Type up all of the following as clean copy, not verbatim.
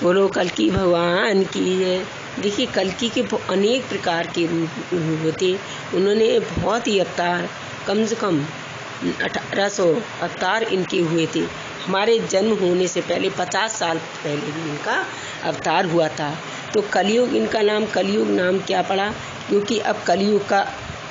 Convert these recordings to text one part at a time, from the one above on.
बोलो कल्कि भगवान की जय। देखिए कल्कि के अनेक प्रकार के रूप होते। उन्होंने बहुत ही अवतार, कम से कम 1800 अवतार इनके हुए थे। हमारे जन्म होने से पहले 50 साल पहले भी इनका अवतार हुआ था। तो कलयुग, इनका नाम कलयुग नाम क्या पड़ा? क्योंकि अब कलयुग का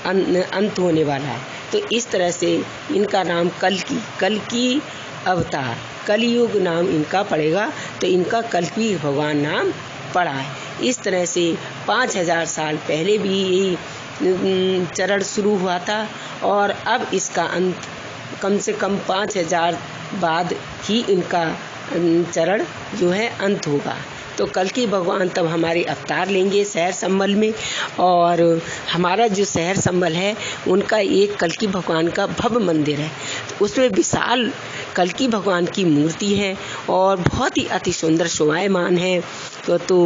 अंत होने वाला है। तो इस तरह से इनका नाम कल्कि अवतार, कलयुग नाम इनका पड़ेगा। तो इनका कल्कि भगवान नाम पड़ा है। इस तरह से 5000 साल पहले भी यही चरण शुरू हुआ था और अब इसका अंत कम से कम 5000 बाद ही इनका चरण जो है अंत होगा। तो कल्कि भगवान तब हमारे अवतार लेंगे शहर संभल में, और हमारा जो शहर संभल है उनका एक कल्कि भगवान का भव्य मंदिर है। तो उसमें विशाल कल्कि भगवान की मूर्ति है और बहुत ही अति सुंदर शोभायमान है। तो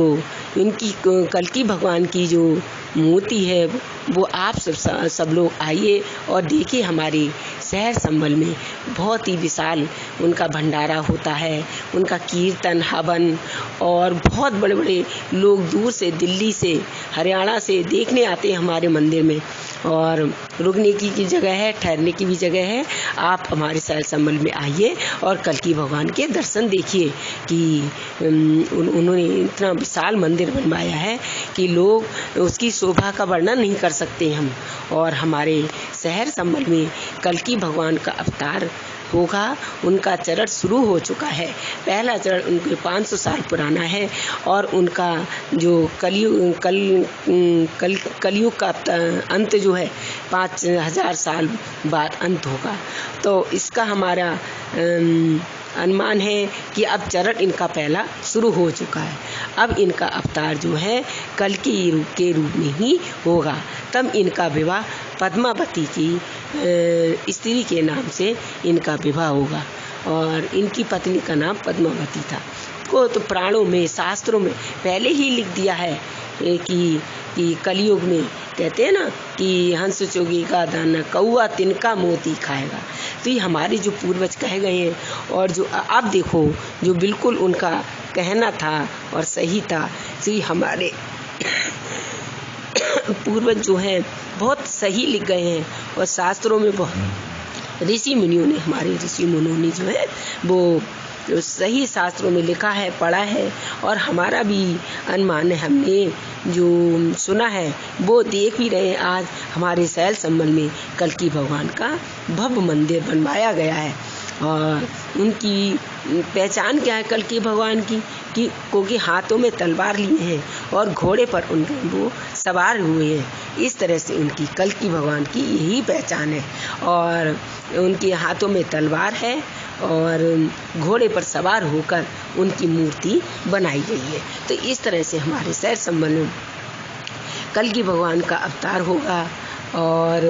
इनकी कल्कि भगवान की जो मूर्ति है वो आप सब लोग आइए और देखिए। हमारे शहर संभल में बहुत ही विशाल उनका भंडारा होता है, उनका कीर्तन, हवन, और बहुत बड़े बड़े लोग दूर से, दिल्ली से, हरियाणा से देखने आते हैं हमारे मंदिर में। और रुकने की जगह है, ठहरने की भी जगह है। आप हमारे शहर संभल में आइए और कल्कि भगवान के दर्शन देखिए कि उन्होंने इतना विशाल मंदिर बनवाया है कि लोग उसकी शोभा का वर्णन नहीं कर सकते हम। और हमारे शहर संभल में कल्कि भगवान का अवतार होगा, उनका चरण शुरू हो चुका है। पहला चरण उनके 500 साल पुराना है और उनका जो कलयुग का अंत जो है 5000 साल बाद अंत होगा। तो इसका हमारा अनुमान है कि अब चरण इनका पहला शुरू हो चुका है। अब इनका अवतार जो है कल्कि के रूप में ही होगा। तब इनका विवाह पद्मावती की स्त्री के नाम से इनका विवाह होगा और इनकी पत्नी का नाम पद्मावती था। को तो पुराणों में, शास्त्रों में पहले ही लिख दिया है कि कलयुग में कहते हैं ना कि हंस चोगेगा दाना, कौआ तिनका मोती खाएगा। तो ये हमारे जो पूर्वज कहे गए हैं, और जो अब देखो जो बिल्कुल उनका कहना था और सही था। तो ये हमारे पूर्वज जो हैं बहुत सही लिख गए हैं और शास्त्रों में बहुत ऋषि मुनियों ने, हमारे ऋषि मुनियों ने जो है वो जो सही शास्त्रों में लिखा है, पढ़ा है। और हमारा भी अनुमान है, हमने जो सुना है वो देख भी रहे हैं। आज हमारे शहर संभल में कल्कि भगवान का भव्य मंदिर बनवाया गया है। और उनकी पहचान क्या है कल्कि भगवान की? क्योंकि हाथों में तलवार लिए हैं और घोड़े पर वो सवार हुए हैं। इस तरह से उनकी कल्कि भगवान की यही पहचान है। और उनके हाथों में तलवार है और घोड़े पर सवार होकर उनकी मूर्ति बनाई गई है। तो इस तरह से हमारे शहर संभल में कल्कि भगवान का अवतार होगा और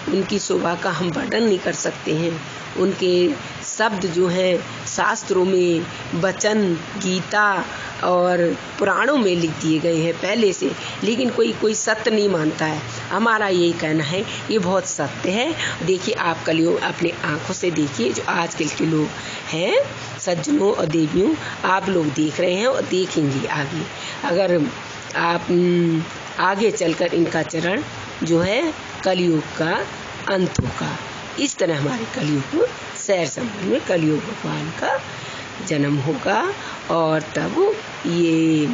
उनकी शोभा का हम वर्णन नहीं कर सकते हैं। उनके शब्द जो हैं शास्त्रों में, वचन, गीता और पुराणों में लिख दिए गए हैं पहले से, लेकिन कोई सत्य नहीं मानता है। हमारा यही कहना है ये बहुत सत्य है। देखिए आप कलयुग अपने आँखों से देखिए, जो आजकल के लोग हैं सज्जनों और देवियों, आप लोग देख रहे हैं और देखेंगे आगे। अगर आप आगे चलकर इनका चरण जो है कलयुग का अंत होगा। इस तरह हमारे कलयुग शहर संभल में कलयुग भगवान का जन्म होगा और तब ये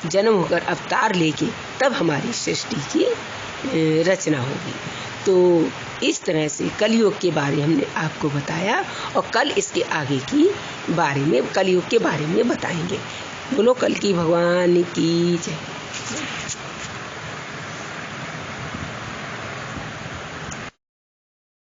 जन्म होकर अवतार लेके तब हमारी सृष्टि की रचना होगी। तो इस तरह से कलयुग के बारे में हमने आपको बताया और कल इसके आगे की बारे में, कलयुग के बारे में बताएंगे। बोलो कल्कि भगवान की जय।